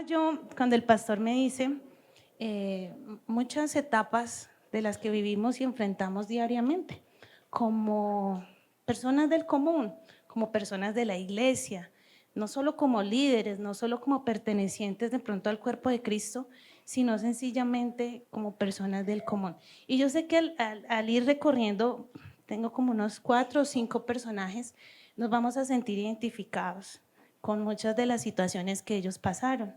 Pensaba yo cuando el pastor me dice muchas etapas de las que vivimos y enfrentamos diariamente, como personas del común, como personas de la iglesia, no solo como líderes, no solo como pertenecientes de pronto al cuerpo de Cristo, sino sencillamente como personas del común. Y yo sé que al ir recorriendo, tengo como unos 4 o 5 personajes, nos vamos a sentir identificados con muchas de las situaciones que ellos pasaron.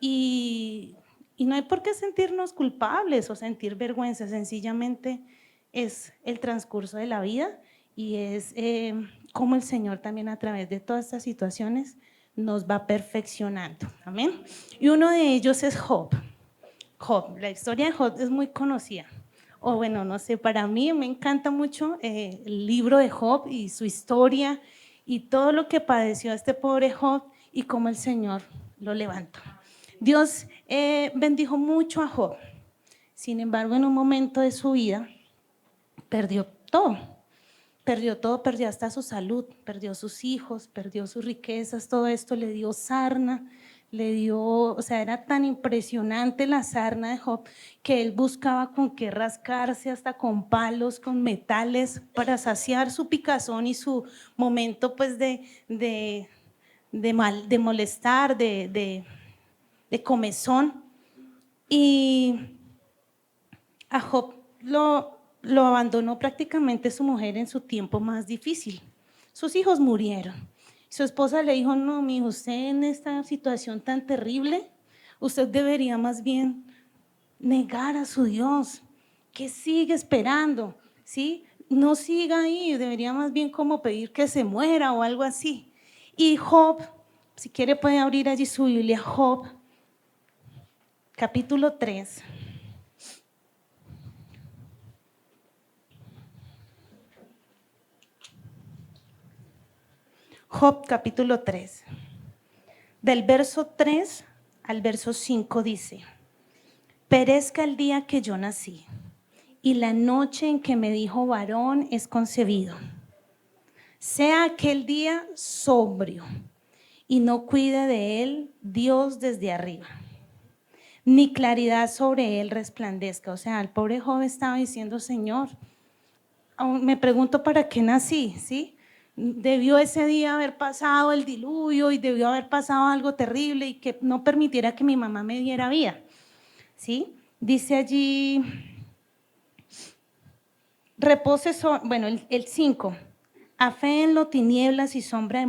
Y, y no hay por qué sentirnos culpables o sentir vergüenza, sencillamente es el transcurso de la vida y es cómo el Señor también a través de todas estas situaciones nos va perfeccionando. Amén. Y uno de ellos es Job. Job, la historia de Job es muy conocida. O bueno, no sé, para mí me encanta mucho el libro de Job y su historia y todo lo que padeció este pobre Job y cómo el Señor lo levantó. Dios bendijo mucho a Job. Sin embargo, en un momento de su vida perdió todo. Perdió todo, perdió hasta su salud, perdió sus hijos, perdió sus riquezas, todo esto le dio sarna, le dio, o sea, era tan impresionante la sarna de Job que él buscaba con qué rascarse, hasta con palos, con metales, para saciar su picazón y su momento pues de molestar, de comezón. Y a Job lo abandonó prácticamente su mujer en su tiempo más difícil. Sus hijos murieron. Su esposa le dijo, no, mi hijo, usted en esta situación tan terrible, usted debería más bien negar a su Dios, que sigue esperando, ¿sí? No siga ahí, debería más bien como pedir que se muera o algo así. Y Job, si quiere puede abrir allí su Biblia, Job, capítulo 3. Job capítulo 3, del verso 3 al verso 5 dice: perezca el día que yo nací y la noche en que me dijo varón es concebido. Sea aquel día sobrio y no cuide de él Dios desde arriba, ni claridad sobre él resplandezca. O sea, el pobre Job estaba diciendo, Señor, me pregunto para qué nací, ¿sí? Debió ese día haber pasado el diluvio y debió haber pasado algo terrible y que no permitiera que mi mamá me diera vida, ¿sí? Dice allí, bueno, el 5, a fe en lo tinieblas y sombra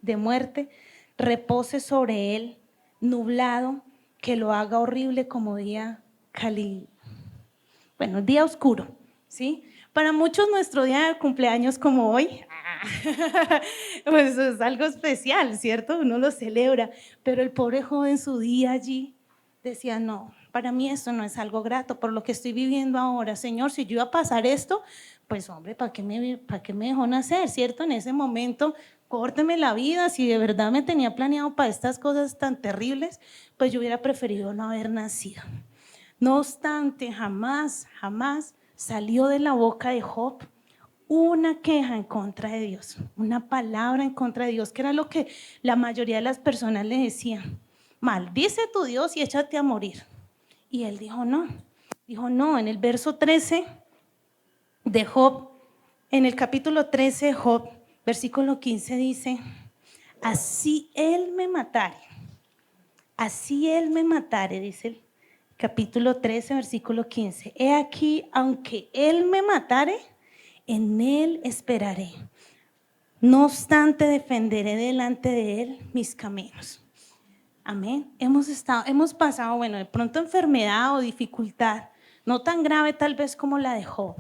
de muerte, repose sobre él, nublado, que lo haga horrible como día bueno, día oscuro, ¿sí? Para muchos nuestro día de cumpleaños como hoy, pues es algo especial, ¿cierto? Uno lo celebra, pero el pobre joven su día allí decía, no, para mí esto no es algo grato por lo que estoy viviendo ahora. Señor, si yo iba a pasar esto, pues hombre, ¿para qué me dejó nacer, cierto? En ese momento, córteme la vida, si de verdad me tenía planeado para estas cosas tan terribles, pues yo hubiera preferido no haber nacido. No obstante, jamás salió de la boca de Job una queja en contra de Dios, una palabra en contra de Dios, que era lo que la mayoría de las personas le decían. Maldice tu Dios y échate a morir. Y él dijo no, en el verso 13 de Job, en el capítulo 13 de Job, versículo 15 dice, así él me matare, dice él. Capítulo 13, versículo 15. He aquí, aunque él me matare, en él esperaré. No obstante, defenderé delante de él mis caminos. Amén. Hemos pasado, bueno, de pronto enfermedad o dificultad, no tan grave tal vez como la de Job,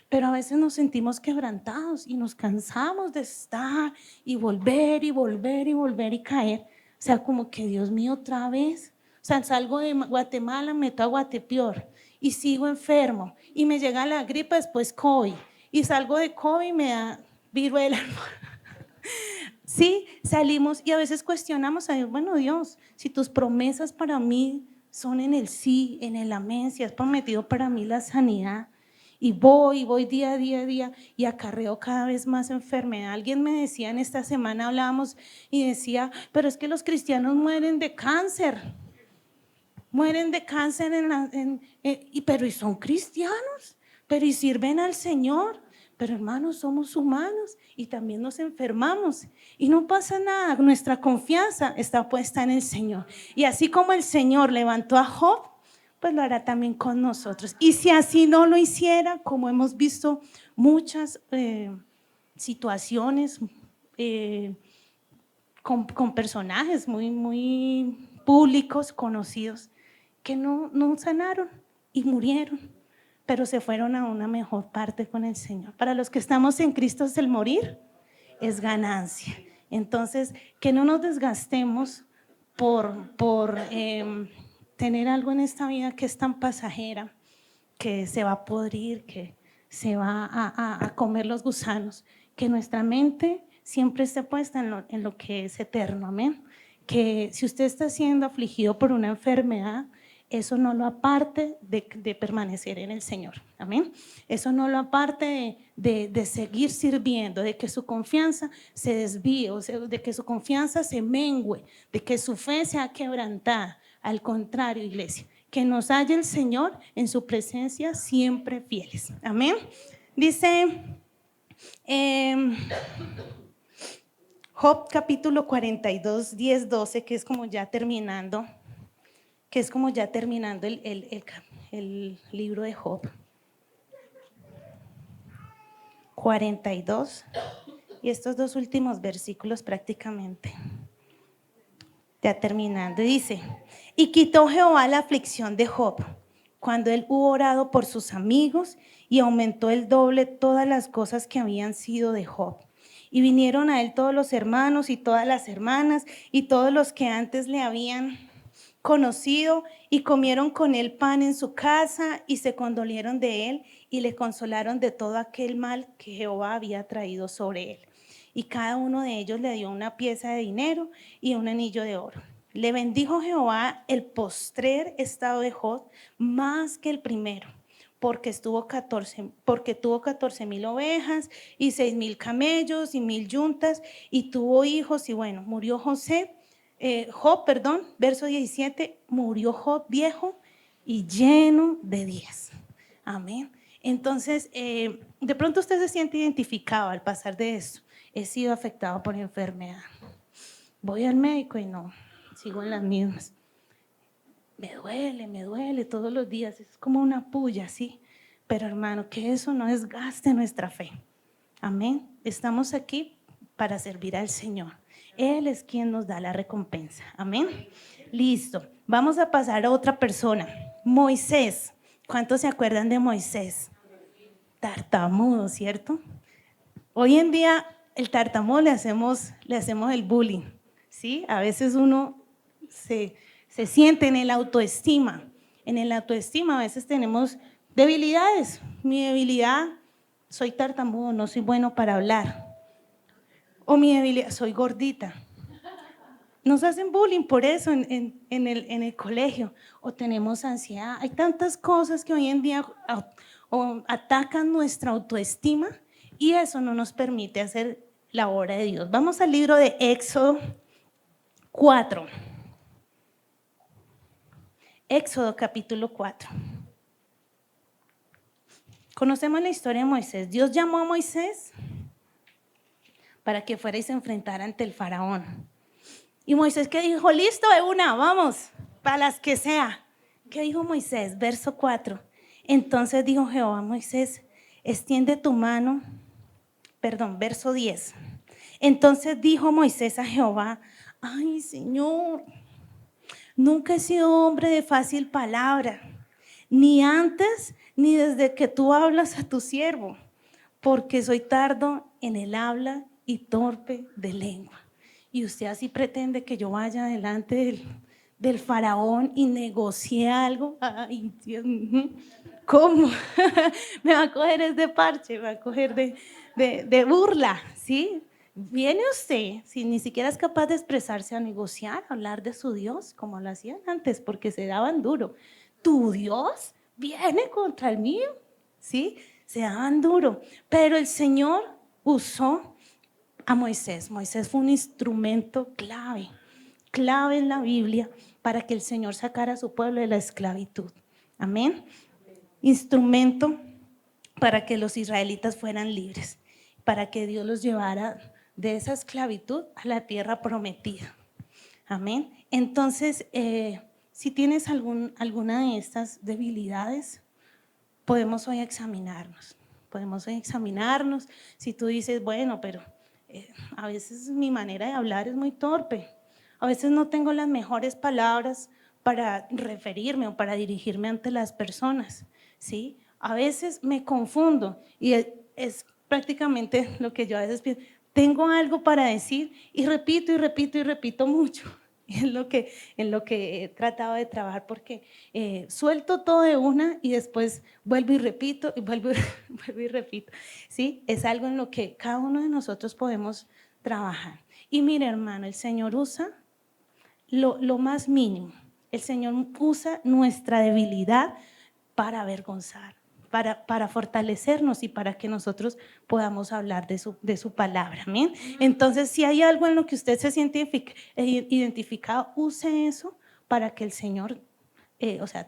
pero a veces nos sentimos quebrantados y nos cansamos de estar y volver y volver y volver y caer. O sea, como que Dios mío, otra vez. O sea, salgo de Guatemala, me meto a Guatepeor y sigo enfermo y me llega la gripe, después COVID y salgo de COVID y me da viruela. Sí, salimos y a veces cuestionamos a Dios, bueno Dios, si tus promesas para mí son en el sí, en el amén, si has prometido para mí la sanidad, y voy día a día y acarreo cada vez más enfermedad. Alguien me decía en esta semana, hablábamos y decía, pero es que los cristianos mueren de cáncer. mueren de cáncer pero y son cristianos, pero y sirven al Señor. Pero hermanos, somos humanos y también nos enfermamos y no pasa nada. Nuestra confianza está puesta en el Señor. Y así como el Señor levantó a Job, pues lo hará también con nosotros. Y si así no lo hiciera, como hemos visto muchas situaciones con personajes muy públicos, conocidos, que no sanaron y murieron, pero se fueron a una mejor parte con el Señor. Para los que estamos en Cristo, el morir es ganancia. Entonces, que no nos desgastemos por tener algo en esta vida que es tan pasajera, que se va a podrir, que se va a comer los gusanos, que nuestra mente siempre esté puesta en lo que es eterno, amén. Que si usted está siendo afligido por una enfermedad, eso no lo aparte de permanecer en el Señor, amén. Eso no lo aparte de seguir sirviendo, de que su confianza se desvíe, o sea, de que su confianza se mengüe, de que su fe sea quebrantada. Al contrario, iglesia, que nos haya el Señor en su presencia siempre fieles, amén. Dice Job capítulo 42, 10, 12, que es como ya terminando, el libro de Job. 42 y estos dos últimos versículos prácticamente ya terminando. Dice: y quitó Jehová la aflicción de Job cuando él hubo orado por sus amigos, y aumentó el doble todas las cosas que habían sido de Job. Y vinieron a él todos los hermanos y todas las hermanas y todos los que antes le habían conocido, y comieron con él pan en su casa, y se condolieron de él y le consolaron de todo aquel mal que Jehová había traído sobre él. Y cada uno de ellos le dio una pieza de dinero y un anillo de oro. Le bendijo Jehová el postrer estado de Job más que el primero, porque tuvo 14,000 ovejas y 6,000 camellos y 1,000 yuntas, y tuvo hijos. Y bueno, murió Job, verso 17, murió Job viejo y lleno de días. Amén. Entonces, de pronto usted se siente identificado al pasar de esto. He sido afectado por enfermedad. Voy al médico y no, sigo en las mismas. Me duele todos los días. Es como una puya, ¿sí? Pero hermano, que eso no desgaste nuestra fe. Amén. Estamos aquí para servir al Señor. Él es quien nos da la recompensa. Amén. Listo. Vamos a pasar a otra persona. Moisés. ¿Cuántos se acuerdan de Moisés? Tartamudo, ¿cierto? Hoy en día el tartamudo le hacemos el bullying, ¿sí? A veces uno se siente en el autoestima. En el autoestima a veces tenemos debilidades. Mi debilidad, soy tartamudo, no soy bueno para hablar. O mi debilidad, soy gordita. Nos hacen bullying por eso en el colegio. O tenemos ansiedad. Hay tantas cosas que hoy en día atacan nuestra autoestima, y eso no nos permite hacer la obra de Dios. Vamos al libro de Éxodo 4. Éxodo capítulo 4. Conocemos la historia de Moisés. Dios llamó a Moisés para que fuera y se enfrentara ante el faraón. Y Moisés, ¿qué dijo? Listo, de una, vamos, para las que sea. ¿Qué dijo Moisés? Verso 4. Entonces dijo Jehová a Moisés: extiende tu mano. Verso 10. Entonces dijo Moisés a Jehová: ay, Señor, nunca he sido hombre de fácil palabra, ni antes ni desde que tú hablas a tu siervo, porque soy tardo en el habla y torpe de lengua. Y usted así pretende que yo vaya delante del faraón y negocie algo. Ay, Dios mío. ¿Cómo? Me va a coger de parche, me va a coger de burla, ¿sí? Viene usted, si ni siquiera es capaz de expresarse, a negociar, a hablar de su Dios, como lo hacían antes, porque se daban duro. ¿Tu Dios viene contra el mío? ¿Sí? Se daban duro. Pero el Señor usó a Moisés. Moisés fue un instrumento clave en la Biblia, para que el Señor sacara a su pueblo de la esclavitud. Amén. Instrumento para que los israelitas fueran libres, para que Dios los llevara de esa esclavitud a la tierra prometida. Amén. Entonces, si tienes alguna de estas debilidades, podemos hoy examinarnos. Podemos hoy examinarnos. Si tú dices, bueno, pero a veces mi manera de hablar es muy torpe. A veces no tengo las mejores palabras para referirme o para dirigirme ante las personas, ¿sí? A veces me confundo y es prácticamente lo que yo a veces pienso. Tengo algo para decir y repito y repito y repito mucho. Es en lo que he tratado de trabajar, porque suelto todo de una y después vuelvo y repito y vuelvo y repito. ¿Sí? Es algo en lo que cada uno de nosotros podemos trabajar. Y mire, hermano, el Señor usa lo más mínimo. El Señor usa nuestra debilidad para avergonzar, para fortalecernos y para que nosotros podamos hablar de su palabra. ¿Amén? Entonces, si hay algo en lo que usted se siente identificado, use eso para que el Señor,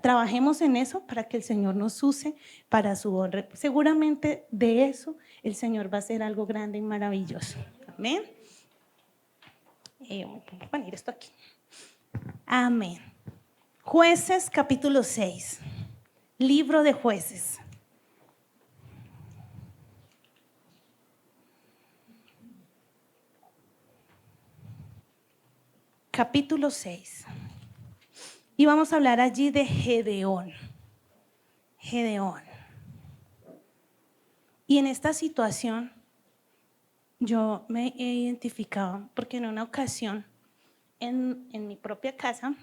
trabajemos en eso para que el Señor nos use para su honra. Seguramente de eso el Señor va a hacer algo grande y maravilloso. Amén. Voy a poner esto aquí. Amén. Jueces capítulo 6. Libro de Jueces. Capítulo 6. Y vamos a hablar allí de Gedeón. Gedeón. Y en esta situación yo me he identificado porque en una ocasión en mi propia casa,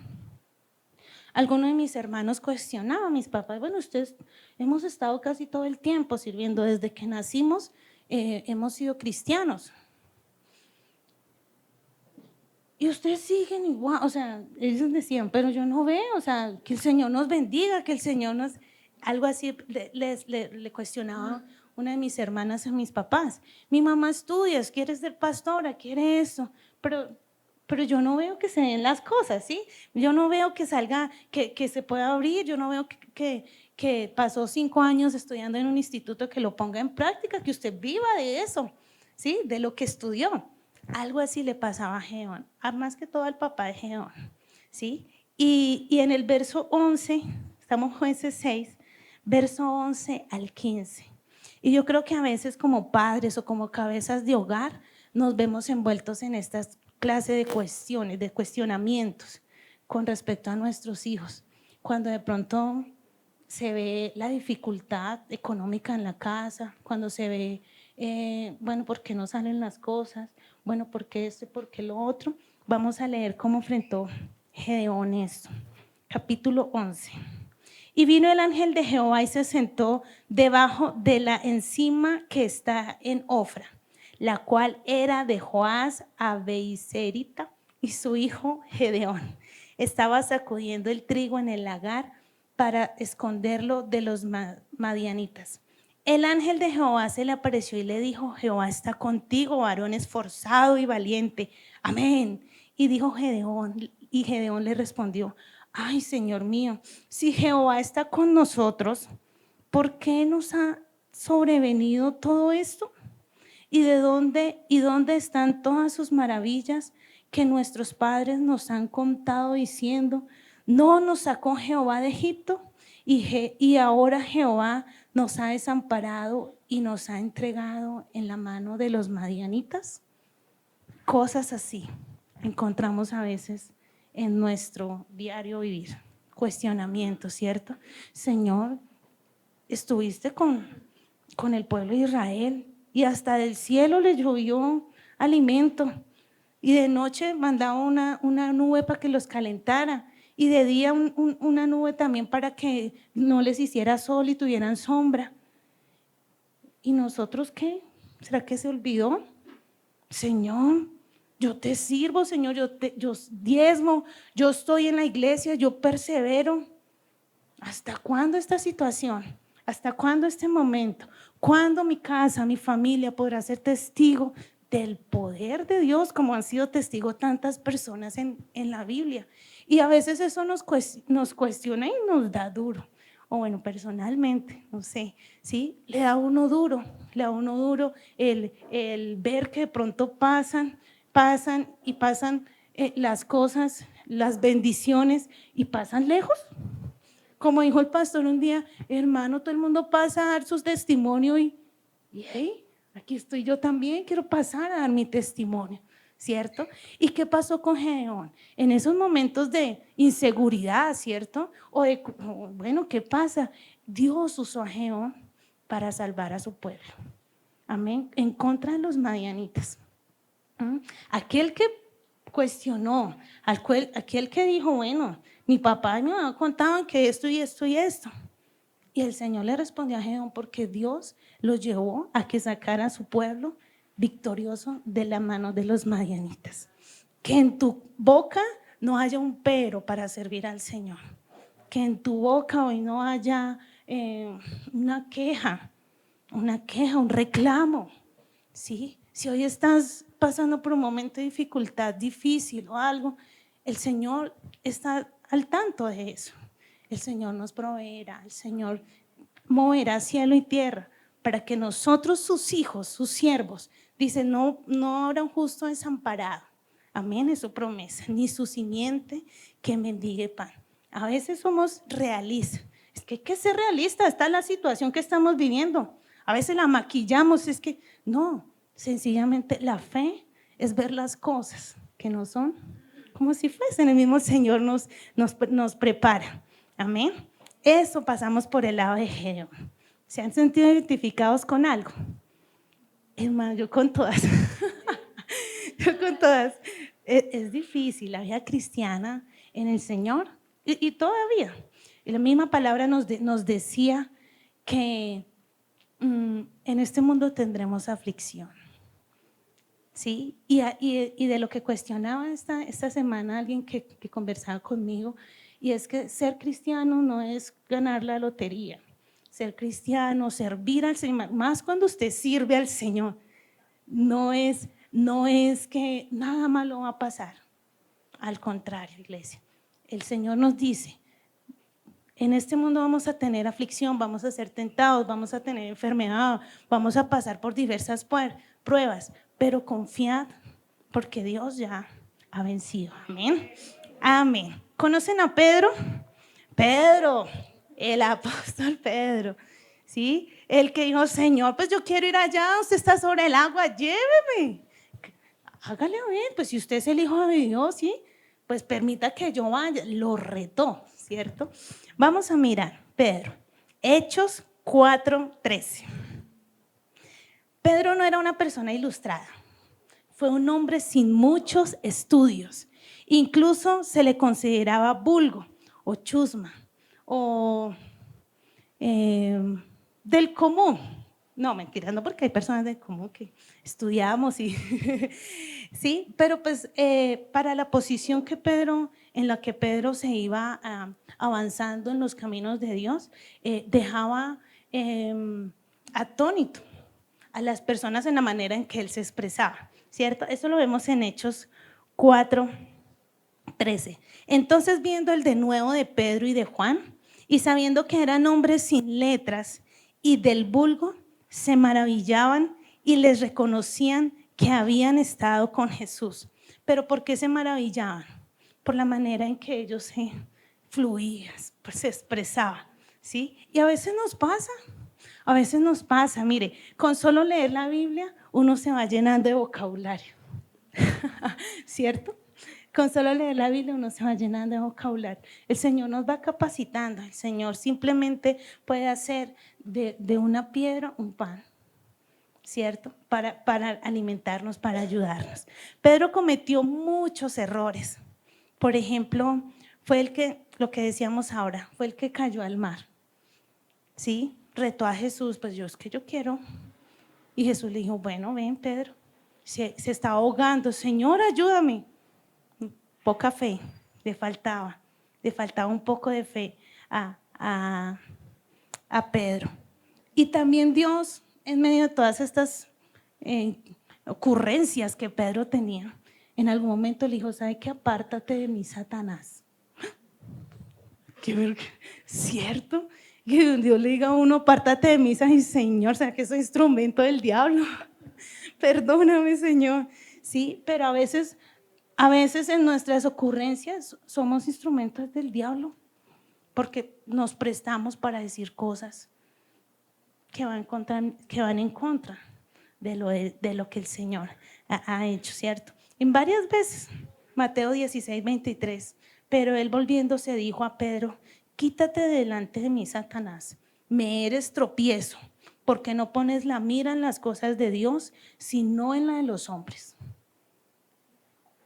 algunos de mis hermanos cuestionaban a mis papás, bueno, ustedes hemos estado casi todo el tiempo sirviendo, desde que nacimos hemos sido cristianos. Y ustedes siguen igual, o sea, ellos decían, pero yo no veo, o sea, que el Señor nos bendiga, que el Señor nos… Algo así le cuestionaba una de mis hermanas a mis papás. Mi mamá estudia, quiere ser pastora, quiere eso, pero yo no veo que se den las cosas, ¿sí? Yo no veo que salga, que se pueda abrir, yo no veo que pasó 5 años estudiando en un instituto, que lo ponga en práctica, que usted viva de eso, ¿sí? De lo que estudió. Algo así le pasaba a Gedeón, más que todo al papá de Gedeón, ¿sí? Y en el verso 11, estamos en Jueces 6, verso 11 al 15. Y yo creo que a veces como padres o como cabezas de hogar nos vemos envueltos en estas clases de cuestiones, de cuestionamientos con respecto a nuestros hijos. Cuando de pronto se ve la dificultad económica en la casa, cuando se ve, bueno, ¿por qué no salen las cosas? Bueno, ¿por qué esto y por qué lo otro? Vamos a leer cómo enfrentó Gedeón esto. Capítulo 11. Y vino el ángel de Jehová y se sentó debajo de la encima que está en Ofra, la cual era de Joás Abeiserita, y su hijo Gedeón estaba sacudiendo el trigo en el lagar para esconderlo de los madianitas. El ángel de Jehová se le apareció y le dijo: Jehová está contigo, varón esforzado y valiente. Amén. Y dijo Gedeón, y Gedeón le respondió: ay, Señor mío, si Jehová está con nosotros, ¿por qué nos ha sobrevenido todo esto? ¿Y dónde están todas sus maravillas que nuestros padres nos han contado diciendo: no nos sacó Jehová de Egipto? Y ahora Jehová nos ha desamparado y nos ha entregado en la mano de los madianitas. Cosas así encontramos a veces en nuestro diario vivir. Cuestionamiento, ¿cierto? Señor, estuviste con el pueblo de Israel y hasta del cielo le llovió alimento, y de noche mandaba una nube para que los calentara, y de día una nube también para que no les hiciera sol y tuvieran sombra. ¿Y nosotros qué? ¿Será que se olvidó? Señor, yo te sirvo, Señor, yo diezmo, yo estoy en la iglesia, yo persevero. ¿Hasta cuándo esta situación? ¿Hasta cuándo este momento? ¿Cuándo mi casa, mi familia podrá ser testigo del poder de Dios, como han sido testigos tantas personas en la Biblia? Y a veces eso nos cuestiona y nos da duro. O bueno, personalmente, no sé, ¿sí? Le da a uno duro el ver que de pronto pasan las cosas, las bendiciones y pasan lejos. Como dijo el pastor un día, hermano, todo el mundo pasa a dar sus testimonios y hey, aquí estoy yo también, quiero pasar a dar mi testimonio, ¿cierto? ¿Y qué pasó con Gedeón? En esos momentos de inseguridad, ¿cierto? Bueno, ¿qué pasa? Dios usó a Gedeón para salvar a su pueblo. Amén. En contra de los madianitas. Aquel que cuestionó, aquel que dijo, bueno, mi papá y mi mamá contaban que esto y esto y esto. Y el Señor le respondió a Gedeón porque Dios lo llevó a que sacara a su pueblo victorioso de la mano de los madianitas. Que en tu boca no haya un pero para servir al Señor. Que en tu boca hoy no haya una queja, un reclamo. ¿Sí? Si hoy estás pasando por un momento de dificultad, difícil o algo, el Señor está al tanto de eso. El Señor nos proveerá, el Señor moverá cielo y tierra para que nosotros, sus hijos, sus siervos, dice, no habrá un justo desamparado. Amén, es su promesa, ni su simiente que mendigue pan. A veces somos realistas. Es que hay que ser realista, está la situación que estamos viviendo. A veces la maquillamos, es que no, sencillamente la fe es ver las cosas que no son como si fuesen. El mismo Señor nos prepara. Amén. Eso pasamos por el lado de Gedeón. ¿Se han sentido identificados con algo? Hermano, yo con todas. Yo con todas. Es difícil la vida cristiana en el Señor y todavía. Y la misma palabra nos decía que en este mundo tendremos aflicción. ¿Sí? Y de lo que cuestionaba esta semana alguien que conversaba conmigo, y es que ser cristiano no es ganar la lotería. Ser cristiano, servir al Señor, más cuando usted sirve al Señor, no es que nada malo va a pasar. Al contrario, iglesia, el Señor nos dice, en este mundo vamos a tener aflicción, vamos a ser tentados, vamos a tener enfermedad, vamos a pasar por diversas pruebas, pero confiad porque Dios ya ha vencido. Amén. Amén. ¿Conocen a Pedro? Pedro, el apóstol Pedro, ¿sí? El que dijo, Señor, pues yo quiero ir allá, usted está sobre el agua, lléveme. Hágale a ver, pues si usted es el Hijo de Dios, ¿sí? Pues permita que yo vaya. Lo retó, ¿cierto? Vamos a mirar, Pedro, Hechos 4:13. Pedro no era una persona ilustrada, fue un hombre sin muchos estudios. Incluso se le consideraba vulgo o chusma o del común. No, mentira, no, porque hay personas del común que estudiamos y sí, pero pues para la posición en la que Pedro se iba avanzando en los caminos de Dios, dejaba atónito a las personas en la manera en que él se expresaba, ¿cierto? Eso lo vemos en Hechos 4:13. Entonces, viendo el denuedo de Pedro y de Juan, y sabiendo que eran hombres sin letras y del vulgo, se maravillaban y les reconocían que habían estado con Jesús. ¿Pero por qué se maravillaban? Por la manera en que ellos se fluían, pues se expresaban, ¿sí? Y a veces nos pasa, mire, con solo leer la Biblia uno se va llenando de vocabulario, ¿cierto? Con solo leer la Biblia uno se va llenando de vocabulario. El Señor nos va capacitando, el Señor simplemente puede hacer de una piedra un pan, ¿cierto? Para alimentarnos, para ayudarnos. Pedro cometió muchos errores. Por ejemplo, lo que decíamos ahora, fue el que cayó al mar, ¿sí? Retó a Jesús, pues yo quiero. Y Jesús le dijo, bueno, ven Pedro. Se está ahogando, Señor, ayúdame. Poca fe, le faltaba un poco de fe a Pedro. Y también Dios, en medio de todas estas ocurrencias que Pedro tenía, en algún momento le dijo, ¿sabe qué? Apártate de mí, Satanás. ¿Cierto? Que Dios le diga a uno, apártate de mí, ay Señor, ¿será que soy instrumento del diablo? Perdóname, Señor. Sí, pero a veces en nuestras ocurrencias somos instrumentos del diablo, porque nos prestamos para decir cosas que van en contra de lo que el Señor ha hecho, ¿cierto? En varias veces, Mateo 16:23, pero él volviéndose dijo a Pedro, quítate delante de mí, Satanás, me eres tropiezo, porque no pones la mira en las cosas de Dios, sino en la de los hombres.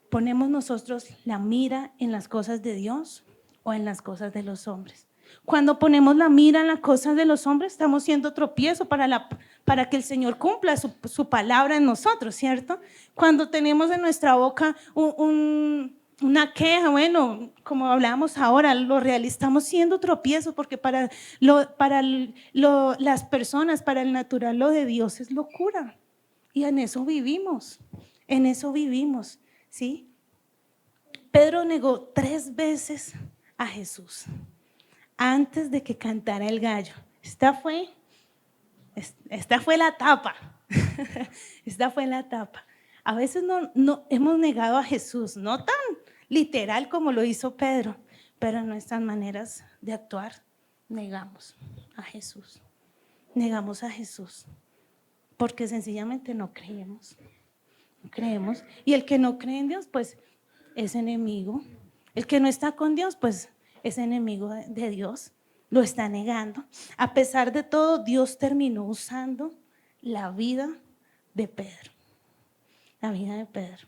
¿Ponemos nosotros la mira en las cosas de Dios o en las cosas de los hombres? Cuando ponemos la mira en las cosas de los hombres, estamos siendo tropiezo para que el Señor cumpla su palabra en nosotros, ¿cierto? Cuando tenemos en nuestra boca una queja, bueno, como hablábamos ahora, lo real, estamos siendo tropiezos porque para las personas, para el natural, lo de Dios es locura. Y en eso vivimos, ¿sí? Pedro negó 3 veces a Jesús antes de que cantara el gallo. Esta fue la etapa. Esta fue la etapa. A veces no hemos negado a Jesús, no tan literal como lo hizo Pedro, pero en nuestras maneras de actuar negamos a Jesús. Negamos a Jesús porque sencillamente no creemos. No creemos. Y el que no cree en Dios, pues es enemigo. El que no está con Dios, pues es enemigo de Dios. Lo está negando. A pesar de todo, Dios terminó usando la vida de Pedro. La vida de Pedro.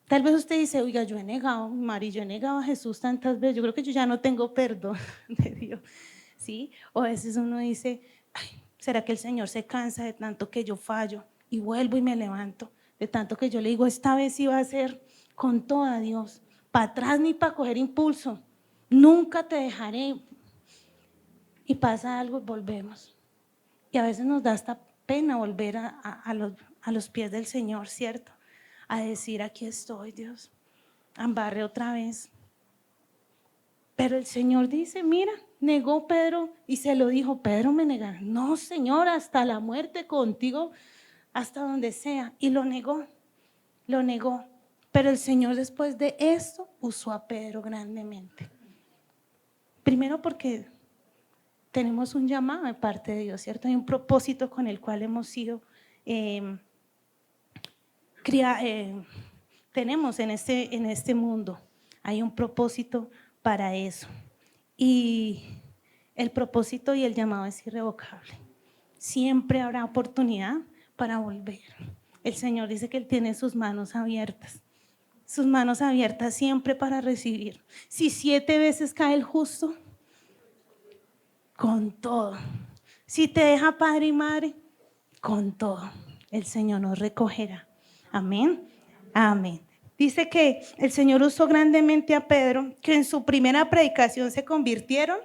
Tal vez usted dice, oiga, yo he negado, Mari, yo he negado a Jesús tantas veces, yo creo que yo ya no tengo perdón de Dios, ¿sí? O a veces uno dice, ay, ¿será que el Señor se cansa de tanto que yo fallo? Y vuelvo y me levanto, de tanto que yo le digo, esta vez sí va a ser con toda Dios, para atrás ni para coger impulso, nunca te dejaré. Y pasa algo y volvemos. Y a veces nos da hasta pena volver a los pies del Señor, ¿cierto? A decir, aquí estoy, Dios, ambarré otra vez. Pero el Señor dice, mira, negó Pedro y se lo dijo, Pedro me negará. No, Señor, hasta la muerte contigo, hasta donde sea. Y lo negó. Pero el Señor después de esto usó a Pedro grandemente. Primero porque tenemos un llamado de parte de Dios, ¿cierto? Hay un propósito con el cual hemos sido tenemos en este mundo. Hay un propósito para eso. Y el propósito y el llamado es irrevocable. Siempre habrá oportunidad para volver. El Señor dice que Él tiene sus manos abiertas siempre para recibir. Si 7 veces cae el justo, con todo. Si te deja padre y madre, con todo, el Señor nos recogerá. Amén. Amén. Dice que el Señor usó grandemente a Pedro, que en su primera predicación se convirtieron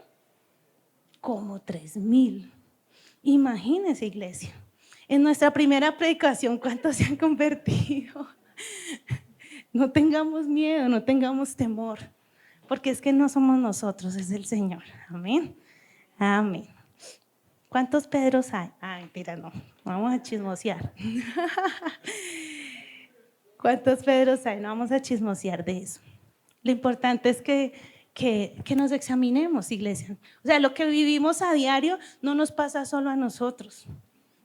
como 3,000. Imagínense, iglesia. En nuestra primera predicación, ¿cuántos se han convertido? No tengamos miedo, no tengamos temor, porque es que no somos nosotros, es el Señor. Amén. Amén. ¿Cuántos Pedros hay? Ay, mentira, no. Vamos a chismosear. ¿Cuántos Pedros hay? No vamos a chismosear de eso. Lo importante es que nos examinemos, iglesia. O sea, lo que vivimos a diario no nos pasa solo a nosotros.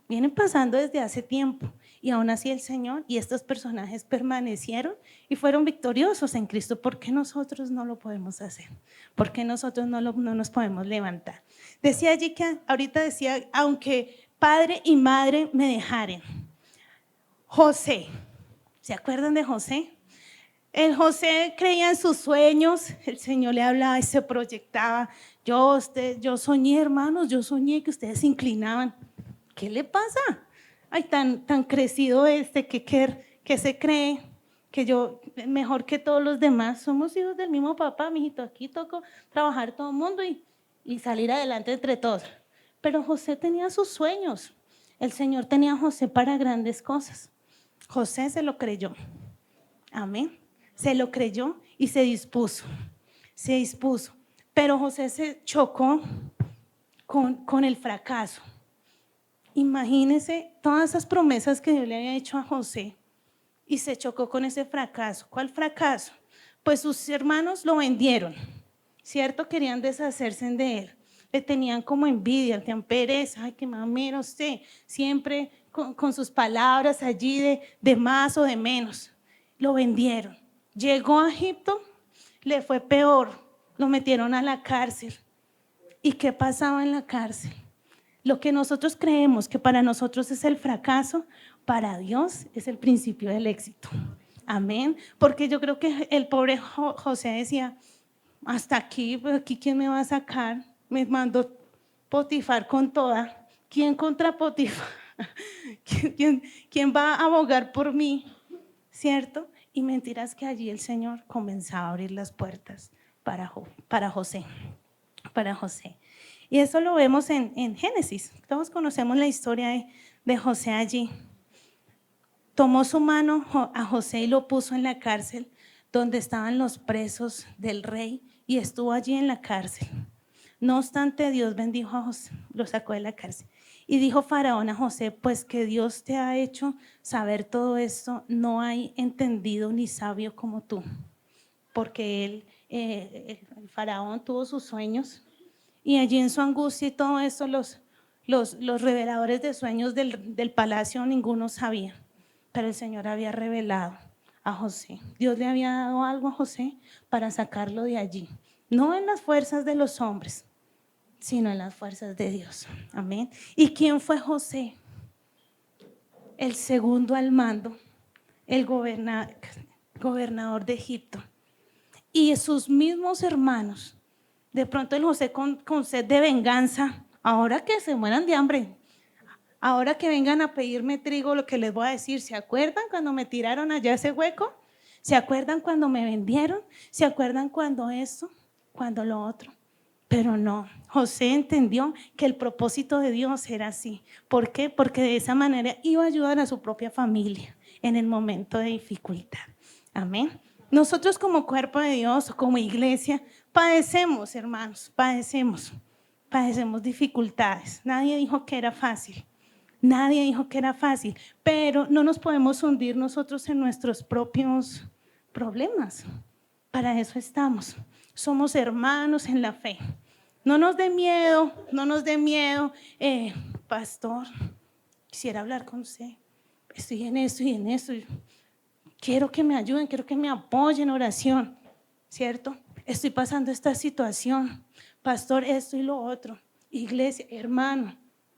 Vienen pasando desde hace tiempo y aún así el Señor y estos personajes permanecieron y fueron victoriosos en Cristo. ¿Por qué nosotros no lo podemos hacer? ¿Por qué nosotros no nos podemos levantar? Decía allí que ahorita decía, aunque padre y madre me dejaren. José, ¿se acuerdan de José? El José creía en sus sueños, el Señor le hablaba y se proyectaba. Yo soñé, hermanos, yo soñé que ustedes se inclinaban. ¿Qué le pasa? Ay, tan crecido que se cree que yo mejor que todos los demás. Somos hijos del mismo papá, mijito. Aquí tocó trabajar todo el mundo y salir adelante entre todos. Pero José tenía sus sueños. El Señor tenía a José para grandes cosas. José se lo creyó. Amén. Se lo creyó y se dispuso. pero José se chocó con el fracaso. Imagínense todas esas promesas que Dios le había hecho a José y se chocó con ese fracaso. ¿Cuál fracaso? Pues sus hermanos lo vendieron, ¿cierto? Querían deshacerse de él. Le tenían como envidia, le tenían pereza. Ay, qué mamera usted, siempre con sus palabras allí de más o de menos. Lo vendieron. Llegó a Egipto, le fue peor, lo metieron a la cárcel. ¿Y qué pasaba en la cárcel? Lo que nosotros creemos que para nosotros es el fracaso, para Dios es el principio del éxito. Amén. Porque yo creo que el pobre José decía, hasta aquí, pues aquí ¿quién me va a sacar? Me mandó Potifar con toda. ¿Quién contra Potifar? ¿Quién va a abogar por mí? ¿Cierto? Y mentiras que allí el Señor comenzaba a abrir las puertas para José. Para José. Y eso lo vemos en Génesis. Todos conocemos la historia de José allí. Tomó su mano a José y lo puso en la cárcel donde estaban los presos del rey y estuvo allí en la cárcel. No obstante, Dios bendijo a José, lo sacó de la cárcel. Y dijo Faraón a José, pues que Dios te ha hecho saber todo esto, no hay entendido ni sabio como tú. Porque el Faraón tuvo sus sueños y allí en su angustia y todo eso, los reveladores de sueños del palacio, ninguno sabía. Pero el Señor había revelado a José. Dios le había dado algo a José para sacarlo de allí. No en las fuerzas de los hombres, sino en las fuerzas de Dios. Amén. ¿Y quién fue José? El segundo al mando, el gobernador de Egipto. Y sus mismos hermanos, de pronto el José con sed de venganza, ahora que se mueran de hambre, ahora que vengan a pedirme trigo, lo que les voy a decir, ¿se acuerdan cuando me tiraron allá ese hueco? ¿Se acuerdan cuando me vendieron? ¿Se acuerdan cuando esto? Cuando lo otro. Pero no, José entendió que el propósito de Dios era así. ¿Por qué? Porque de esa manera iba a ayudar a su propia familia en el momento de dificultad. Amén. Nosotros como cuerpo de Dios, como iglesia, padecemos, hermanos, padecemos dificultades. Nadie dijo que era fácil. Nadie dijo que era fácil, pero no nos podemos hundir nosotros en nuestros propios problemas. Para eso estamos. Somos hermanos en la fe. No nos dé miedo, no nos dé miedo. Pastor, quisiera hablar con usted. Estoy en esto y en esto. Quiero que me ayuden, quiero que me apoyen en oración, ¿cierto? Estoy pasando esta situación. Pastor, esto y lo otro. Iglesia, hermano,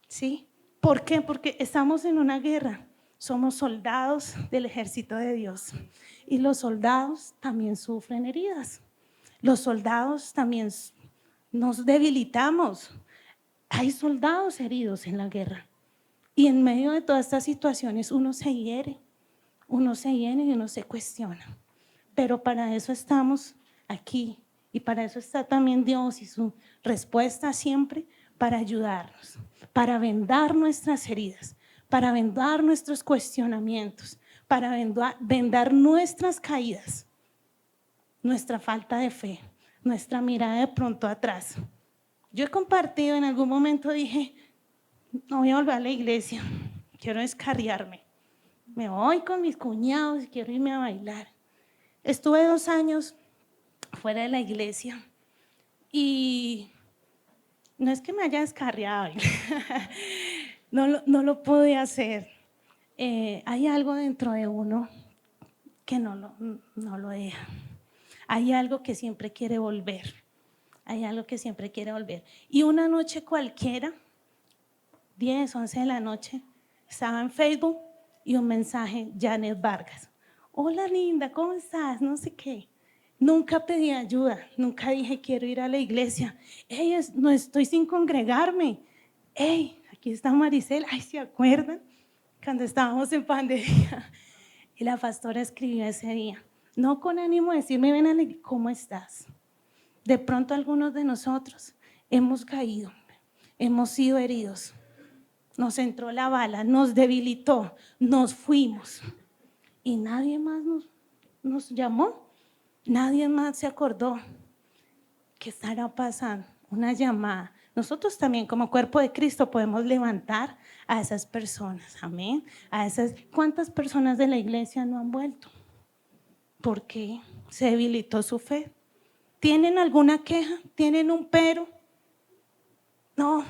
¿sí? ¿Por qué? Porque estamos en una guerra. Somos soldados del ejército de Dios. Y los soldados también sufren heridas. Los soldados también nos debilitamos. Hay soldados heridos en la guerra. Y en medio de todas estas situaciones uno se hiere y uno se cuestiona. Pero para eso estamos aquí. Y para eso está también Dios y su respuesta siempre para ayudarnos, para vendar nuestras heridas, para vendar nuestros cuestionamientos, para vendar nuestras caídas, nuestra falta de fe, nuestra mirada de pronto atrás. Yo he compartido, en algún momento dije, no voy a volver a la iglesia, quiero descarriarme. Me voy con mis cuñados y quiero irme a bailar. Estuve 2 años fuera de la iglesia y no es que me haya descarriado, no lo pude hacer. Hay algo dentro de uno que no lo deja. Hay algo que siempre quiere volver. Hay algo que siempre quiere volver. Y una noche cualquiera, 10, 11 de la noche, estaba en Facebook y un mensaje, Janet Vargas. Hola linda, ¿cómo estás? No sé qué. Nunca pedí ayuda, nunca dije quiero ir a la iglesia. Hey, no estoy sin congregarme. Hey, aquí está Maricel. Ay, ¿se acuerdan? Cuando estábamos en pandemia. Y la pastora escribió ese día, no con ánimo de decirme, ven a la iglesia, ¿cómo estás? De pronto algunos de nosotros hemos caído, hemos sido heridos. Nos entró la bala, nos debilitó, nos fuimos. Y nadie más nos llamó. Nadie más se acordó. ¿Qué estará pasando? Una llamada. Nosotros también como cuerpo de Cristo podemos levantar a esas personas, amén. ¿Cuántas personas de la iglesia no han vuelto? ¿Por qué? Se debilitó su fe. ¿Tienen alguna queja? ¿Tienen un pero? No.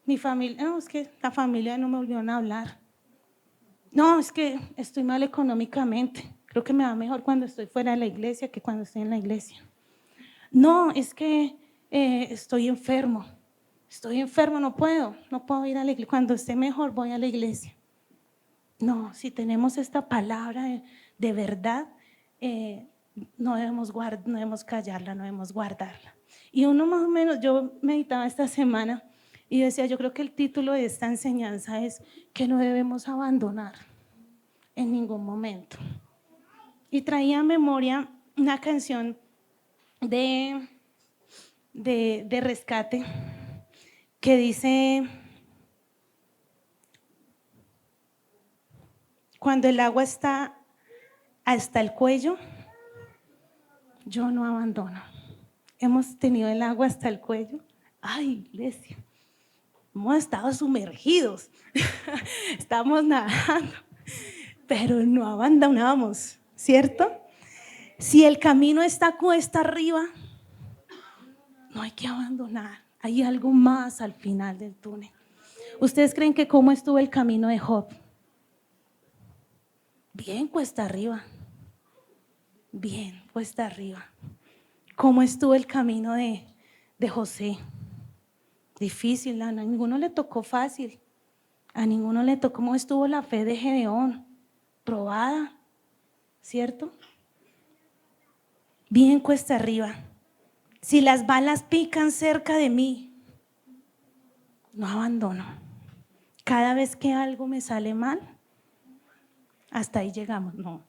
Mi familia, no, es que la familia no me volvieron a hablar. No, es que estoy mal económicamente. Creo que me va mejor cuando estoy fuera de la iglesia que cuando estoy en la iglesia. No, es que estoy enfermo, no puedo ir a la iglesia. Cuando esté mejor voy a la iglesia. No, si tenemos esta palabra de verdad, no debemos callarla, no debemos guardarla. Y uno más o menos, yo meditaba esta semana y decía, yo creo que el título de esta enseñanza es que no debemos abandonar en ningún momento. Y traía a memoria una canción de Rescate que dice: cuando el agua está hasta el cuello, yo no abandono. Hemos tenido el agua hasta el cuello. Ay, iglesia, hemos estado sumergidos, estamos nadando, pero no abandonamos, ¿cierto? Si el camino está cuesta arriba, no hay que abandonar. Hay algo más al final del túnel. ¿Ustedes creen que cómo estuvo el camino de Job? Bien cuesta arriba. Bien cuesta arriba. ¿Cómo estuvo el camino de José? Difícil, a ninguno le tocó fácil. A ninguno le tocó. ¿Cómo estuvo la fe de Gedeón? Probada, ¿cierto? Bien cuesta arriba. Si las balas pican cerca de mí, no abandono. Cada vez que algo me sale mal, hasta ahí llegamos. No,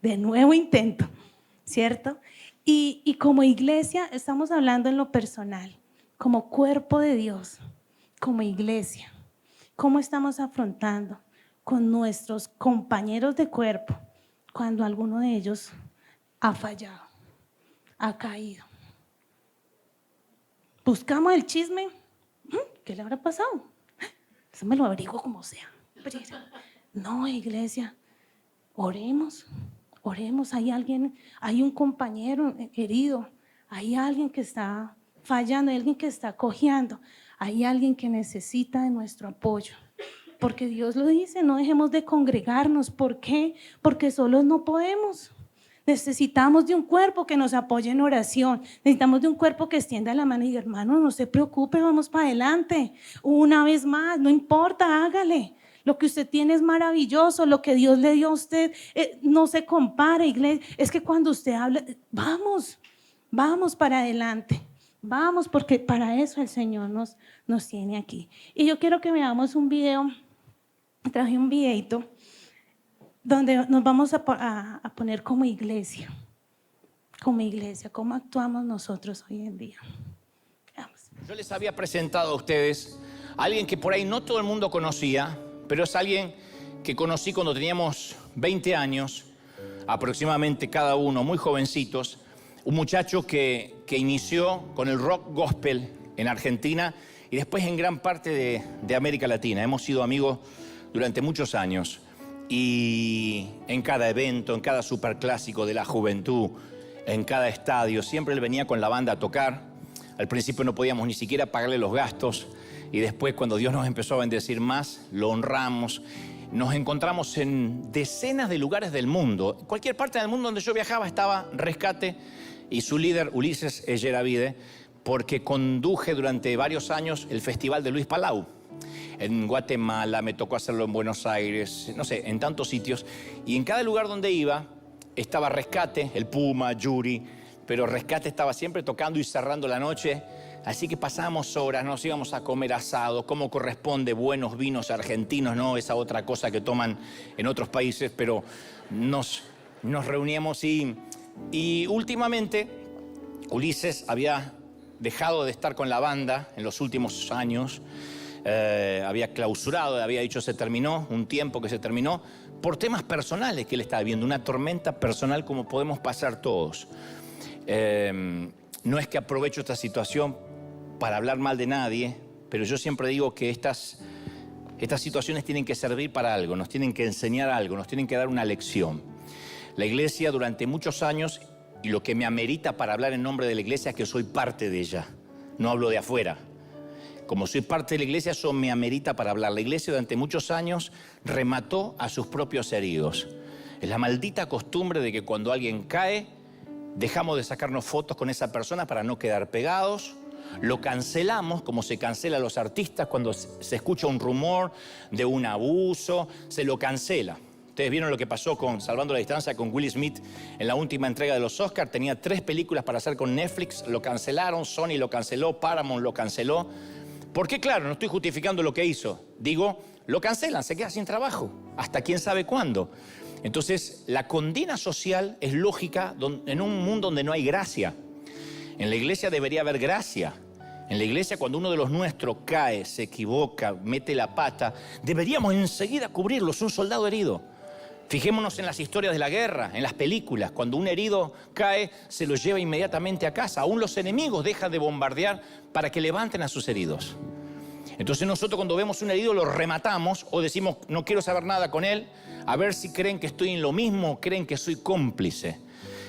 de nuevo intento, ¿cierto? Y como iglesia, estamos hablando en lo personal, como cuerpo de Dios, como iglesia, ¿cómo estamos afrontando con nuestros compañeros de cuerpo cuando alguno de ellos ha fallado, ha caído? Buscamos el chisme. ¿Qué le habrá pasado? Eso me lo averiguo como sea. No, iglesia, oremos. Hay un compañero herido, hay alguien que está fallando, hay alguien que está cojeando, hay alguien que necesita de nuestro apoyo. Porque Dios lo dice, no dejemos de congregarnos. ¿Por qué? Porque solos no podemos. Necesitamos de un cuerpo que nos apoye en oración. Necesitamos de un cuerpo que extienda la mano y diga: hermano, no se preocupe, vamos para adelante. Una vez más, no importa, hágale. Lo que usted tiene es maravilloso. Lo que Dios le dio a usted no se compara, iglesia. Es que cuando usted habla, vamos para adelante. Vamos, porque para eso el Señor nos tiene aquí. Y yo quiero que veamos un video. Traje un videito donde nos vamos a poner como iglesia, cómo actuamos nosotros hoy en día. Vamos. Yo les había presentado a ustedes a alguien que por ahí no todo el mundo conocía, pero es alguien que conocí cuando teníamos 20 años, aproximadamente cada uno, muy jovencitos, un muchacho que inició con el rock gospel en Argentina y después en gran parte de América Latina. Hemos sido amigos durante muchos años. Y en cada evento, en cada superclásico de la juventud, en cada estadio, siempre él venía con la banda a tocar. Al principio no podíamos ni siquiera pagarle los gastos y después, cuando Dios nos empezó a bendecir más, lo honramos. Nos encontramos en decenas de lugares del mundo. En cualquier parte del mundo donde yo viajaba estaba Rescate y su líder Ulises Echeravide, porque conduje durante varios años el Festival de Luis Palau. En Guatemala, me tocó hacerlo en Buenos Aires, no sé, en tantos sitios. Y en cada lugar donde iba, estaba Rescate, el Puma, Yuri, pero Rescate estaba siempre tocando y cerrando la noche. Así que pasábamos horas, nos íbamos a comer asado, como corresponde, buenos vinos argentinos, no esa otra cosa que toman en otros países, pero nos reuníamos y últimamente Ulises había dejado de estar con la banda en los últimos años. Había clausurado, había dicho se terminó, un tiempo que se terminó, por temas personales que él estaba viviendo, una tormenta personal como podemos pasar todos. No es que aprovecho esta situación para hablar mal de nadie, pero yo siempre digo que estas situaciones tienen que servir para algo, nos tienen que enseñar algo, nos tienen que dar una lección. La iglesia durante muchos años, y lo que me amerita para hablar en nombre de la iglesia es que soy parte de ella, no hablo de afuera. Como soy parte de la iglesia, eso me amerita para hablar. La iglesia durante muchos años remató a sus propios heridos. Es la maldita costumbre de que cuando alguien cae, dejamos de sacarnos fotos con esa persona para no quedar pegados. Lo cancelamos, como se cancela a los artistas cuando se escucha un rumor de un abuso, se lo cancela. Ustedes vieron lo que pasó con Salvando la Distancia con Will Smith en la última entrega de los Oscars. Tenía 3 películas para hacer con Netflix, lo cancelaron, Sony lo canceló, Paramount lo canceló. Porque claro, no estoy justificando lo que hizo. Digo, lo cancelan, se queda sin trabajo, hasta quién sabe cuándo. Entonces, la condena social es lógica en un mundo donde no hay gracia. En la iglesia debería haber gracia. En la iglesia, cuando uno de los nuestros cae, se equivoca, mete la pata, deberíamos enseguida cubrirlo, es un soldado herido. Fijémonos en las historias de la guerra, en las películas. Cuando un herido cae, se lo lleva inmediatamente a casa. Aún los enemigos dejan de bombardear para que levanten a sus heridos. Entonces nosotros cuando vemos un herido lo rematamos o decimos no quiero saber nada con él, a ver si creen que estoy en lo mismo o creen que soy cómplice.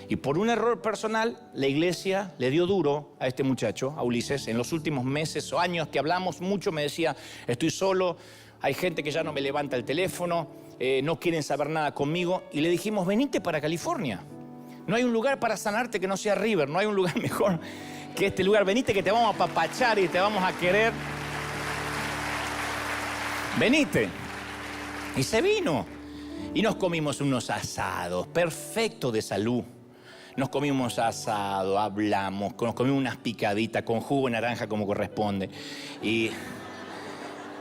Y por un error personal, la iglesia le dio duro a este muchacho, a Ulises. En los últimos meses o años que hablamos mucho me decía, estoy solo, hay gente que ya no me levanta el teléfono, no quieren saber nada conmigo. Y le dijimos, venite para California. No hay un lugar para sanarte que no sea River, no hay un lugar mejor que este lugar. Venite que te vamos a apapachar y te vamos a querer. Venite. Y se vino. Y nos comimos unos asados, perfecto de salud. Nos comimos asado, hablamos, nos comimos unas picaditas con jugo de naranja como corresponde. Y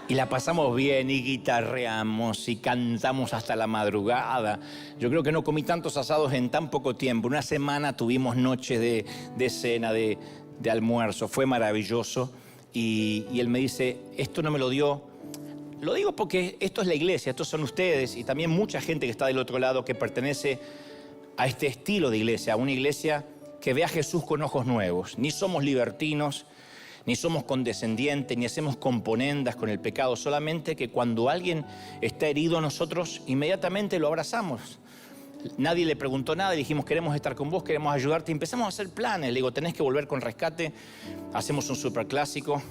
la pasamos bien y guitarreamos y cantamos hasta la madrugada. Yo creo que no comí tantos asados en tan poco tiempo. Una semana tuvimos noches de cena, de almuerzo. Fue maravilloso. Y él me dice, esto no me lo dio. Lo digo porque esto es la iglesia, estos son ustedes y también mucha gente que está del otro lado que pertenece a este estilo de iglesia, a una iglesia que ve a Jesús con ojos nuevos. Ni somos libertinos, ni somos condescendientes, ni hacemos componendas con el pecado, solamente que cuando alguien está herido nosotros inmediatamente lo abrazamos. Nadie le preguntó nada y dijimos queremos estar con vos, queremos ayudarte y empezamos a hacer planes. Le digo tenés que volver con Rescate, hacemos un superclásico.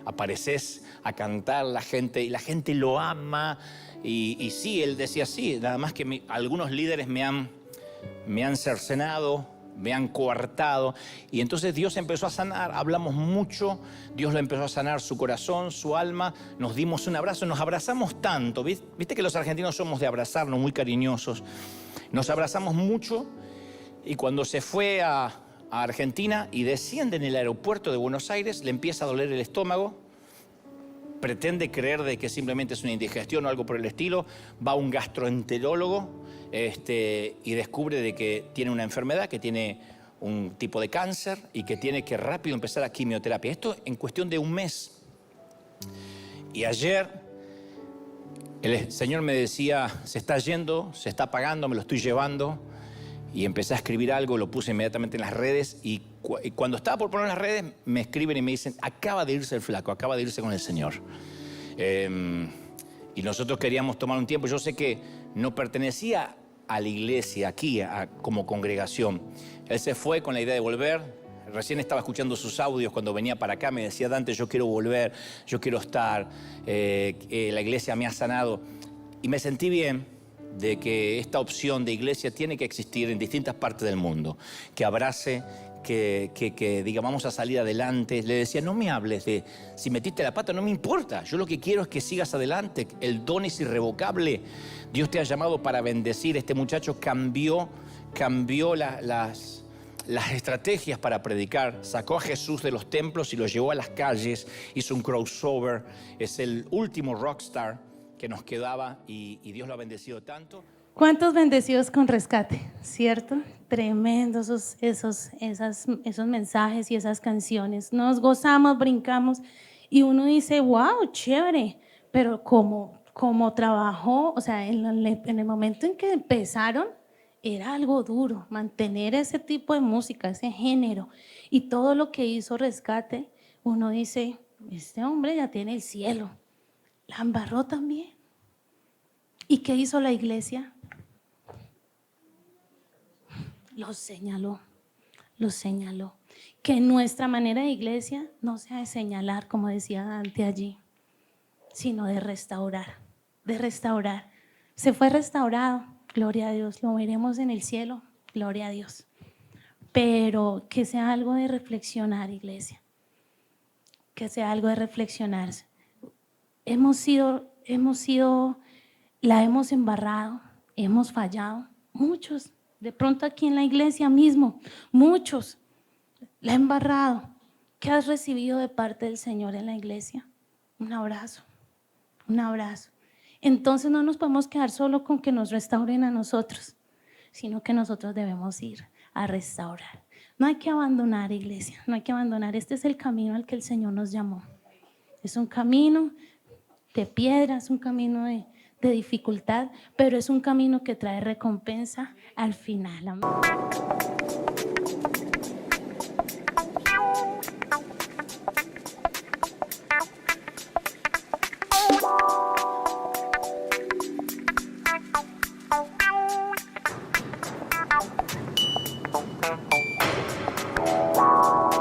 Apareces a cantar y la gente lo ama y sí, él decía sí, nada más que algunos líderes me han cercenado, me han coartado y entonces Dios empezó a sanar, hablamos mucho, Dios lo empezó a sanar su corazón, su alma, nos dimos un abrazo, nos abrazamos tanto, viste que los argentinos somos de abrazarnos, muy cariñosos, nos abrazamos mucho y cuando se fue a Argentina y desciende en el aeropuerto de Buenos Aires, le empieza a doler el estómago, pretende creer de que simplemente es una indigestión o algo por el estilo, va a un gastroenterólogo y descubre de que tiene una enfermedad, que tiene un tipo de cáncer y que tiene que rápido empezar a quimioterapia. Esto en cuestión de un mes. Y ayer el Señor me decía, se está yendo, se está apagando, me lo estoy llevando. Y empecé a escribir algo, lo puse inmediatamente en las redes y cuando estaba por poner en las redes me escriben y me dicen, acaba de irse el flaco, acaba de irse con el Señor. Y nosotros queríamos tomar un tiempo, yo sé que no pertenecía a la iglesia aquí, como congregación. Él se fue con la idea de volver, recién estaba escuchando sus audios cuando venía para acá, me decía, Dante, yo quiero volver, yo quiero estar, la iglesia me ha sanado. Y me sentí bien de que esta opción de iglesia tiene que existir en distintas partes del mundo, que abrace, que diga vamos a salir adelante. Le decía, no me hables de si metiste la pata, no me importa, yo lo que quiero es que sigas adelante, el don es irrevocable, Dios te ha llamado para bendecir. Este muchacho cambió las estrategias para predicar, sacó a Jesús de los templos y lo llevó a las calles, hizo un crossover, es el último rockstar que nos quedaba y Dios lo ha bendecido tanto. ¿Cuántos bendecidos con Rescate? ¿Cierto? Tremendos esos mensajes y esas canciones. Nos gozamos, brincamos y uno dice, wow, chévere, pero como trabajó, o sea, en el momento en que empezaron, era algo duro mantener ese tipo de música, ese género. Y todo lo que hizo Rescate, uno dice, este hombre ya tiene el cielo. La embarró también. ¿Y qué hizo la iglesia? Los señaló, los señaló. Que nuestra manera de iglesia no sea de señalar, como decía Dante allí, sino de restaurar, de restaurar. Se fue restaurado, gloria a Dios, lo veremos en el cielo, gloria a Dios. Pero que sea algo de reflexionar, iglesia, que sea algo de reflexionarse. La hemos embarrado, hemos fallado, muchos, de pronto aquí en la iglesia mismo, muchos, la he embarrado. ¿Qué has recibido de parte del Señor en la iglesia? Un abrazo, un abrazo. Entonces no nos podemos quedar solo con que nos restauren a nosotros, sino que nosotros debemos ir a restaurar. No hay que abandonar, iglesia, no hay que abandonar. Este es el camino al que el Señor nos llamó. Es un camino de piedra, es un camino de dificultad, pero es un camino que trae recompensa al final. Amén.